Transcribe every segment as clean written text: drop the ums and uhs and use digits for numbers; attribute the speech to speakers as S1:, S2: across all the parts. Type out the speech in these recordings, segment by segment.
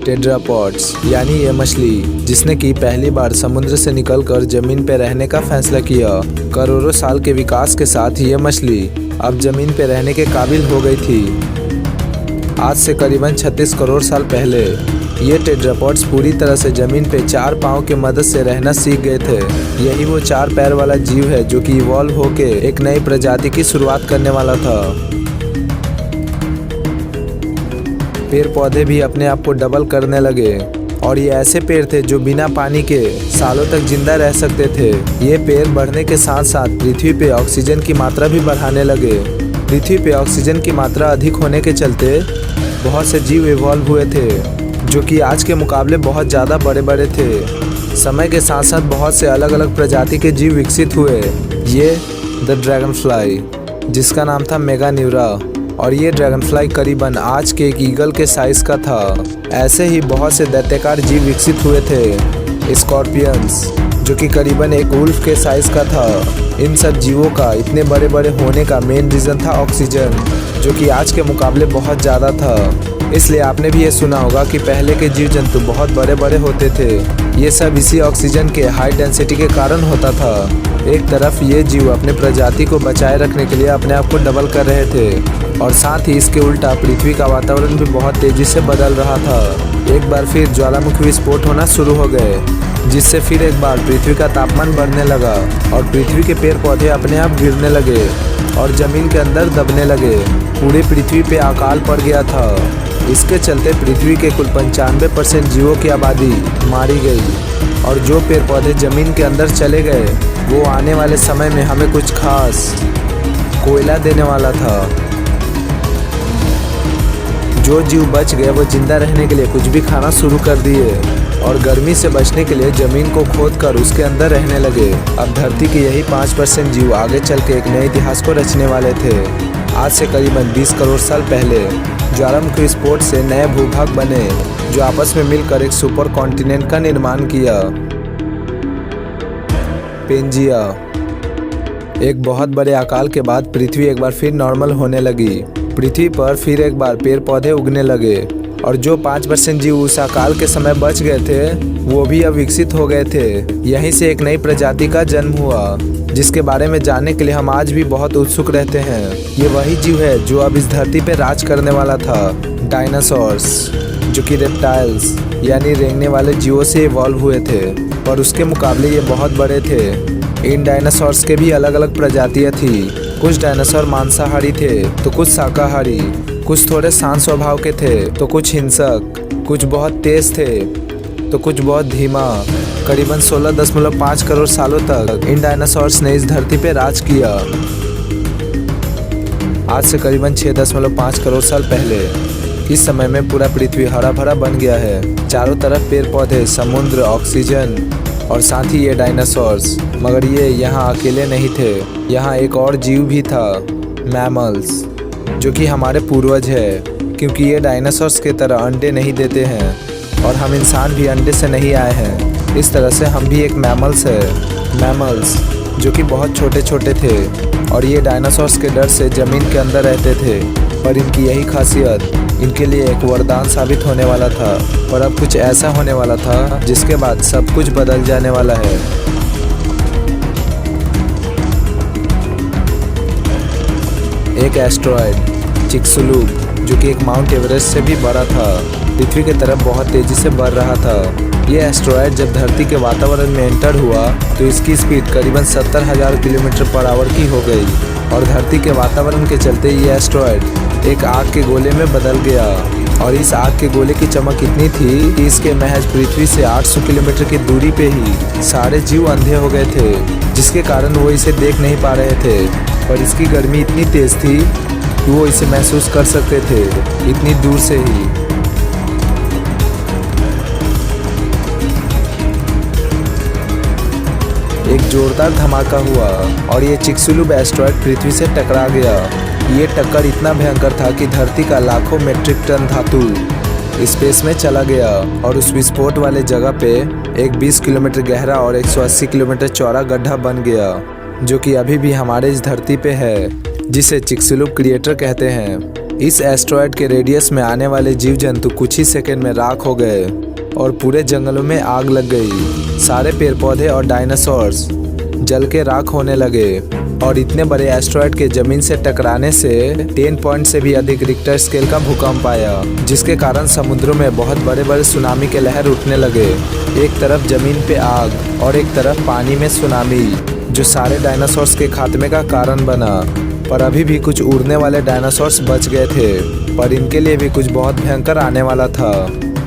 S1: Tetrapods यानी ये मछली जिसने कि पहली बार समुद्र से निकलकर जमीन पे रहने का फैसला किया। करोड़ों साल के विकास के साथ ये मछली अब जमीन पे रहने के काबिल हो गई थी। आज से करीबन 36 करोड़ साल पहले ये टेट्रापॉड्स पूरी तरह से जमीन पे 4 पाँव के मदद से रहना सीख गए थे। यही वो 4 पैर वाला जीव है जो कि इवॉल्व होके एक नई प्रजाति की शुरुआत करने वाला था। पेड़ पौधे भी अपने आप को डबल करने लगे और ये ऐसे पेड़ थे जो बिना पानी के सालों तक जिंदा रह सकते थे। ये पेड़ बढ़ने के साथ साथ पृथ्वी पे ऑक्सीजन की मात्रा भी बढ़ाने लगे। पृथ्वी पे ऑक्सीजन की मात्रा अधिक होने के चलते बहुत से जीव इवॉल्व हुए थे जो कि आज के मुकाबले बहुत ज़्यादा बड़े बड़े थे। समय के साथ साथ बहुत से अलग अलग प्रजाति के जीव विकसित हुए। ये द ड्रैगन फ्लाई जिसका नाम था मेगान्यूरा, और ये ड्रैगन फ्लाई करीबन आज के एक ईगल के साइज का था। ऐसे ही बहुत से दैत्याकार जीव विकसित हुए थे। स्कॉर्पियंस जो कि करीबन एक वुल्फ के साइज का था। इन सब जीवों का इतने बड़े बड़े होने का मेन रीज़न था ऑक्सीजन, जो कि आज के मुकाबले बहुत ज़्यादा था। इसलिए आपने भी ये सुना होगा कि पहले के जीव जंतु बहुत बड़े बड़े होते थे। ये सब इसी ऑक्सीजन के हाई डेंसिटी के कारण होता था। एक तरफ ये जीव अपने प्रजाति को बचाए रखने के लिए अपने आप को डबल कर रहे थे और साथ ही इसके उल्टा पृथ्वी का वातावरण भी बहुत तेजी से बदल रहा था। एक बार फिर ज्वालामुखी विस्फोट होना शुरू हो गए, जिससे फिर एक बार पृथ्वी का तापमान बढ़ने लगा और पृथ्वी के पेड़ पौधे अपने आप गिरने लगे और जमीन के अंदर दबने लगे। पूरी पृथ्वी पे अकाल पड़ गया था। इसके चलते पृथ्वी के कुल 95% जीवों की आबादी मारी गई और जो पेड़ पौधे जमीन के अंदर चले गए वो आने वाले समय में हमें कुछ खास कोयला देने वाला था। जो जीव बच गए वो जिंदा रहने के लिए कुछ भी खाना शुरू कर दिए और गर्मी से बचने के लिए जमीन को खोदकर उसके अंदर रहने लगे। अब धरती के यही 5% जीव आगे चल के एक नए इतिहास को रचने वाले थे। आज से करीबन 20 करोड़ साल पहले ज्वालामुखी विस्फोट से नए भूभाग बने जो आपस में मिलकर एक सुपर कॉन्टिनेंट का निर्माण किया, पेंजिया। एक बहुत बड़े अकाल के बाद पृथ्वी एक बार फिर नॉर्मल होने लगी। पृथ्वी पर फिर एक बार पेड़ पौधे उगने लगे और जो 5% जीव उस अकाल के समय बच गए थे वो भी अब विकसित हो गए थे। यहीं से एक नई प्रजाति का जन्म हुआ जिसके बारे में जानने के लिए हम आज भी बहुत उत्सुक रहते हैं। ये वही जीव है जो अब इस धरती पे राज करने वाला था, डायनासोर्स, जो कि रेप्टाइल्स यानी रेंगने वाले जीवों से इवॉल्व हुए थे, पर उसके मुकाबले ये बहुत बड़े थे। इन डायनासोर्स के भी अलग अलग प्रजातियाँ थी। कुछ डायनासोर मांसाहारी थे तो कुछ शाकाहारी, कुछ थोड़े शांत स्वभाव के थे तो कुछ हिंसक, कुछ बहुत तेज थे तो कुछ बहुत धीमा। करीबन 16.5 करोड़ सालों तक इन डायनासोर्स ने इस धरती पे राज किया। आज से करीबन 6.5 करोड़ साल पहले इस समय में पूरा पृथ्वी हरा भरा बन गया है। चारों तरफ पेड़ पौधे, समुद्र, ऑक्सीजन और साथ ही ये डायनासोर्स। मगर ये यहाँ अकेले नहीं थे, यहाँ एक और जीव भी था, मैमल्स, जो कि हमारे पूर्वज है, क्योंकि ये डायनासोर्स के तरह अंडे नहीं देते हैं और हम इंसान भी अंडे से नहीं आए हैं। इस तरह से हम भी एक मैमल्स है। मैमल्स जो कि बहुत छोटे छोटे थे और ये डायनासोर्स के डर से ज़मीन के अंदर रहते थे, पर इनकी यही खासियत इनके लिए एक वरदान साबित होने वाला था। पर अब कुछ ऐसा होने वाला था जिसके बाद सब कुछ बदल जाने वाला है। एक एस्ट्रॉयड चिक्सुलुप जो कि एक माउंट एवरेस्ट से भी बड़ा था, पृथ्वी की तरफ बहुत तेजी से बढ़ रहा था। ये एस्ट्रॉयड जब धरती के वातावरण में एंटर हुआ तो इसकी स्पीड करीबन 70,000 किलोमीटर पर आवर की हो गई और धरती के वातावरण के चलते ये एस्ट्रॉयड एक आग के गोले में बदल गया। और इस आग के गोले की चमक इतनी थी कि इसके महज पृथ्वी से 800 किलोमीटर की दूरी पे ही सारे जीव अंधे हो गए थे, जिसके कारण वो इसे देख नहीं पा रहे थे। पर इसकी गर्मी इतनी तेज थी कि वो इसे महसूस कर सकते थे इतनी दूर से ही। एक जोरदार धमाका हुआ और ये चिक्सुलुप एस्ट्रॉयड पृथ्वी से टकरा गया। ये टक्कर इतना भयंकर था कि धरती का लाखों मेट्रिक टन धातु स्पेस में चला गया और उस विस्फोट वाले जगह पे एक 20 किलोमीटर गहरा और 180 किलोमीटर चौड़ा गड्ढा बन गया, जो कि अभी भी हमारे इस धरती पे है, जिसे चिक्सुलुप क्रिएटर कहते हैं। इस एस्टेरॉयड के रेडियस में आने वाले जीव जंतु कुछ ही सेकंड में राख हो गए और पूरे जंगलों में आग लग गई। सारे पेड़ पौधे और डायनासोर्स जल के राख होने लगे और इतने बड़े एस्टेरॉयड के जमीन से टकराने से 10 पॉइंट से भी अधिक रिक्टर स्केल का भूकंप आया, जिसके कारण समुद्रों में बहुत बड़े बड़े सुनामी के लहर उठने लगे। एक तरफ जमीन पे आग और एक तरफ पानी में सुनामी, जो सारे डायनासोर्स के खात्मे का कारण बना। पर अभी भी कुछ उड़ने वाले डायनासोर्स बच गए थे, पर इनके लिए भी कुछ बहुत भयंकर आने वाला था।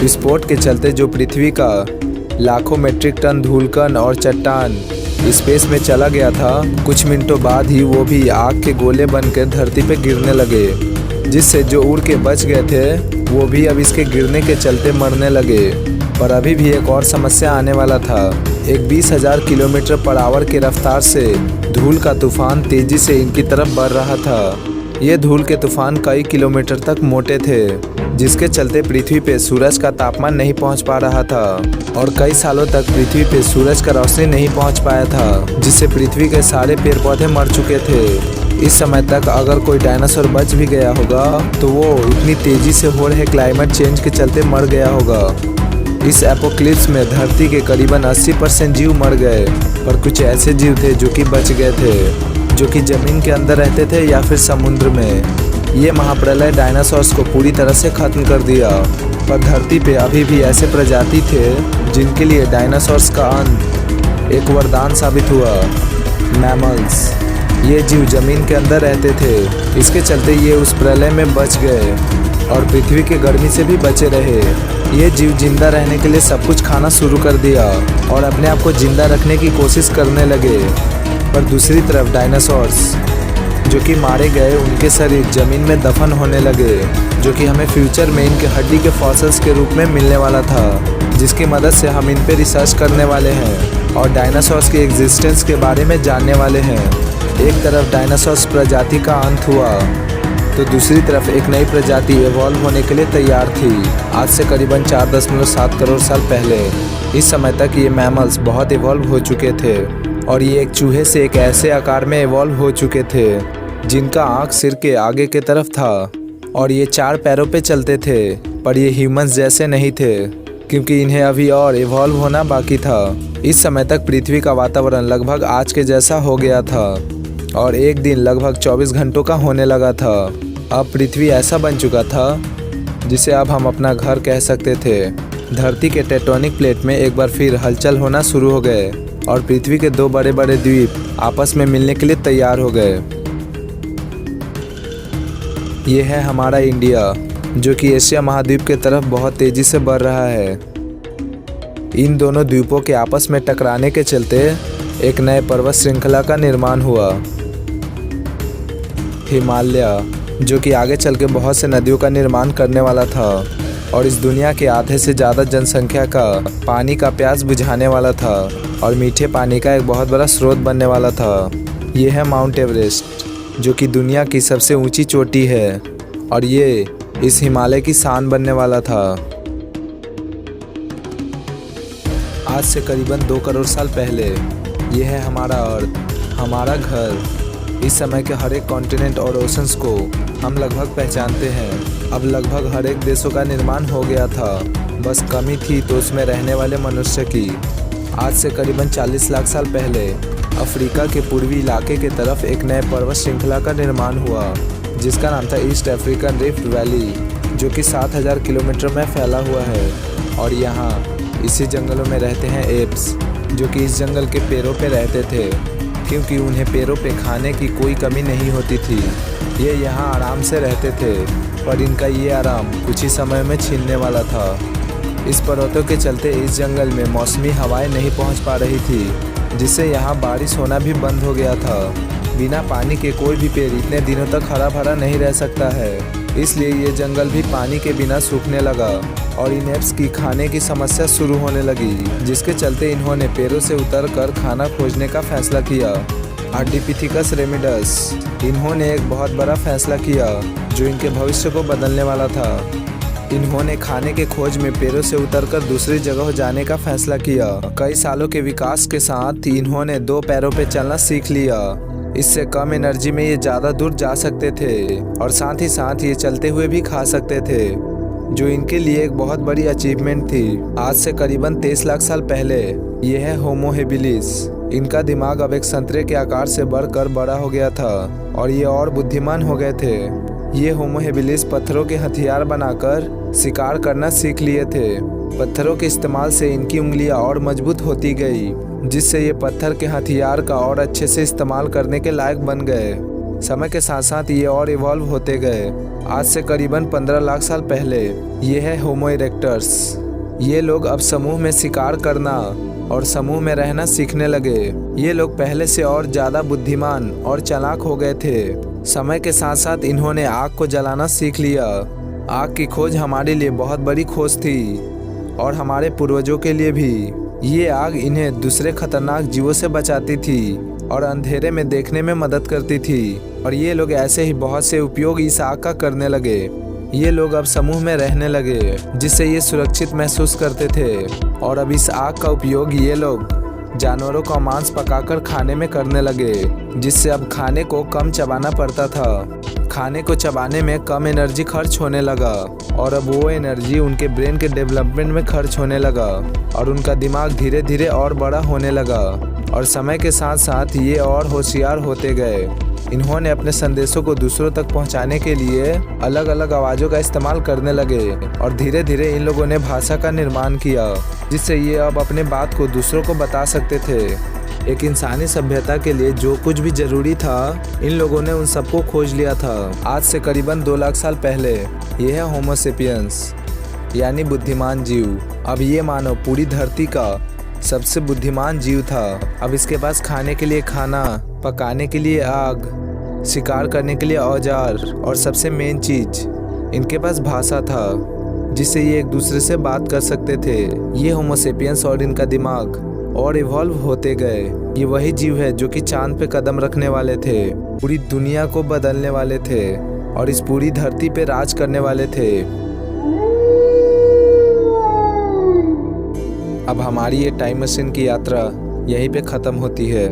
S1: विस्फोट के चलते जो पृथ्वी का लाखों मीट्रिक टन धूलकण और चट्टान स्पेस में चला गया था, कुछ मिनटों बाद ही वो भी आग के गोले बनकर धरती पे गिरने लगे, जिससे जो उड़ के बच गए थे वो भी अब इसके गिरने के चलते मरने लगे। पर अभी भी एक और समस्या आने वाला था। एक 20,000 किलोमीटर पर आवर की रफ्तार से धूल का तूफान तेजी से इनकी तरफ बढ़ रहा था। ये धूल के तूफान कई किलोमीटर तक मोटे थे, जिसके चलते पृथ्वी पे सूरज का तापमान नहीं पहुंच पा रहा था और कई सालों तक पृथ्वी पे सूरज का रोशनी नहीं पहुंच पाया था, जिससे पृथ्वी के सारे पेड़ पौधे मर चुके थे। इस समय तक अगर कोई डायनासोर बच भी गया होगा तो वो इतनी तेजी से हो रहे क्लाइमेट चेंज के चलते मर गया होगा। इस एपोक्लिप्स में धरती के करीबन 80% जीव मर गए, पर कुछ ऐसे जीव थे जो कि बच गए थे, जो कि जमीन के अंदर रहते थे या फिर समुद्र में। ये महाप्रलय डायनासोर्स को पूरी तरह से खत्म कर दिया, पर धरती पे अभी भी ऐसे प्रजाति थे जिनके लिए डायनासोर्स का अंत एक वरदान साबित हुआ। मैमल्स, ये जीव जमीन के अंदर रहते थे, इसके चलते ये उस प्रलय में बच गए और पृथ्वी के गर्मी से भी बचे रहे। ये जीव जिंदा रहने के लिए सब कुछ खाना शुरू कर दिया और अपने आप को जिंदा रखने की कोशिश करने लगे। पर दूसरी तरफ डायनासोर्स जो कि मारे गए, उनके शरीर जमीन में दफन होने लगे, जो कि हमें फ्यूचर में इनके हड्डी के फॉसिल्स के रूप में मिलने वाला था, जिसकी मदद से हम इन पे रिसर्च करने वाले हैं और डायनासोर्स के एग्जिस्टेंस के बारे में जानने वाले हैं। एक तरफ डायनासोर्स प्रजाति का अंत हुआ तो दूसरी तरफ एक नई प्रजाति इवॉल्व होने के लिए तैयार थी, आज से करीबन 4.7 करोड़ साल पहले। इस समय तक ये मैमल्स बहुत इवॉल्व हो चुके थे और ये एक चूहे से एक ऐसे आकार में इवॉल्व हो चुके थे जिनका आँख सिर के आगे के तरफ था और ये 4 पैरों पे चलते थे। पर ये ह्यूमंस जैसे नहीं थे, क्योंकि इन्हें अभी और इवॉल्व होना बाकी था। इस समय तक पृथ्वी का वातावरण लगभग आज के जैसा हो गया था और एक दिन लगभग 24 घंटों का होने लगा था। अब पृथ्वी ऐसा बन चुका था जिसे अब हम अपना घर कह सकते थे। धरती के टेक्टोनिक प्लेट में एक बार फिर हलचल होना शुरू हो गए और पृथ्वी के 2 बड़े बड़े द्वीप आपस में मिलने के लिए तैयार हो गए। ये है हमारा इंडिया, जो कि एशिया महाद्वीप के तरफ बहुत तेजी से बढ़ रहा है। इन दोनों द्वीपों के आपस में टकराने के चलते एक नए पर्वत श्रृंखला का निर्माण हुआ, हिमालय, जो कि आगे चल के बहुत से नदियों का निर्माण करने वाला था और इस दुनिया के आधे से ज़्यादा जनसंख्या का पानी का प्यास बुझाने वाला था और मीठे पानी का एक बहुत बड़ा स्रोत बनने वाला था। ये है माउंट एवरेस्ट, जो कि दुनिया की सबसे ऊंची चोटी है और ये इस हिमालय की शान बनने वाला था। आज से करीबन 2 करोड़ साल पहले ये है हमारा अर्थ, हमारा घर। इस समय के हर एक कॉन्टिनेंट और ओशंस को हम लगभग पहचानते हैं। अब लगभग हर एक देशों का निर्माण हो गया था, बस कमी थी तो उसमें रहने वाले मनुष्य की। आज से करीबन 40 लाख साल पहले अफ्रीका के पूर्वी इलाके के तरफ एक नए पर्वत श्रृंखला का निर्माण हुआ, जिसका नाम था ईस्ट अफ्रीकन रिफ्ट वैली, जो कि 7000 किलोमीटर में फैला हुआ है। और यहाँ इसी जंगलों में रहते हैं एप्स, जो कि इस जंगल के पेड़ों पे रहते थे, क्योंकि उन्हें पेड़ों पे खाने की कोई कमी नहीं होती थी। ये यहाँ आराम से रहते थे, पर इनका ये आराम कुछ ही समय में छीनने वाला था। इस पर्वतों के चलते इस जंगल में मौसमी हवाएं नहीं पहुँच पा रही थी, जिससे यहाँ बारिश होना भी बंद हो गया था। बिना पानी के कोई भी पेड़ इतने दिनों तक हरा भरा नहीं रह सकता है, इसलिए ये जंगल भी पानी के बिना सूखने लगा और इन एप्स की खाने की समस्या शुरू होने लगी, जिसके चलते इन्होंने पेड़ों से उतरकर खाना खोजने का फैसला किया। आर्डिपिथिकस रेमिडस, इन्होंने एक बहुत बड़ा फैसला किया जो इनके भविष्य को बदलने वाला था। इन्होंने खाने के खोज में पेड़ों से उतरकर दूसरी जगह जाने का फैसला किया। कई सालों के विकास के साथ इन्होंने 2 पैरों पर चलना सीख लिया इससे कम एनर्जी में ये ज़्यादा दूर जा सकते थे और साथ ही साथ ये चलते हुए भी खा सकते थे, जो इनके लिए एक बहुत बड़ी अचीवमेंट थी। आज से करीबन 23 लाख साल पहले ये है होमो हेबिलिस। इनका दिमाग अब एक संतरे के आकार से बढ़कर बड़ा हो गया था और ये और बुद्धिमान हो गए थे। ये होमो हेबिलिस पत्थरों के हथियार बनाकर शिकार करना सीख लिए थे। पत्थरों के इस्तेमाल से इनकी उंगलियां और मजबूत होती गई, जिससे ये पत्थर के हथियार का और अच्छे से इस्तेमाल करने के लायक बन गए। समय के साथ साथ ये और इवॉल्व होते गए। आज से करीबन 15 लाख साल पहले ये है होमो इरेक्टस। ये लोग अब समूह में शिकार करना और समूह में रहना सीखने लगे। ये लोग पहले से और ज़्यादा बुद्धिमान और चालाक हो गए थे। समय के साथ साथ इन्होंने आग को जलाना सीख लिया। आग की खोज हमारे लिए बहुत बड़ी खोज थी और हमारे पूर्वजों के लिए भी। ये आग इन्हें दूसरे खतरनाक जीवों से बचाती थी और अंधेरे में देखने में मदद करती थी। और ये लोग ऐसे ही बहुत से उपयोग इस आग का करने लगे। ये लोग अब समूह में रहने लगे, जिससे ये सुरक्षित महसूस करते थे। और अब इस आग का उपयोग ये लोग जानवरों का मांस पकाकर खाने में करने लगे, जिससे अब खाने को कम चबाना पड़ता था। खाने को चबाने में कम एनर्जी खर्च होने लगा और अब वो एनर्जी उनके ब्रेन के डेवलपमेंट में खर्च होने लगा और उनका दिमाग धीरे धीरे और बड़ा होने लगा। और समय के साथ साथ ये और होशियार होते गए। इन्होंने अपने संदेशों को दूसरों तक पहुंचाने के लिए अलग अलग आवाज़ों का इस्तेमाल करने लगे और धीरे धीरे इन लोगों ने भाषा का निर्माण किया, जिससे ये अब अपने बात को दूसरों को बता सकते थे। एक इंसानी सभ्यता के लिए जो कुछ भी जरूरी था, इन लोगों ने उन सबको खोज लिया था। आज से करीबन 2 लाख साल पहले यह है होमो सेपियंस, यानी बुद्धिमान जीव। अब ये मानव पूरी धरती का सबसे बुद्धिमान जीव था। अब इसके पास खाने के लिए खाना, पकाने के लिए आग, शिकार करने के लिए औजार और सबसे मेन चीज, इनके पास भाषा था, जिससे ये एक दूसरे से बात कर सकते थे। ये होमो सेपियंस और इनका दिमाग और इवॉल्व होते गए। ये वही जीव है जो कि चांद पे कदम रखने वाले थे, पूरी दुनिया को बदलने वाले थे और इस पूरी धरती पे राज करने वाले थे। अब हमारी ये टाइम मशीन की यात्रा यहीं पे ख़त्म होती है।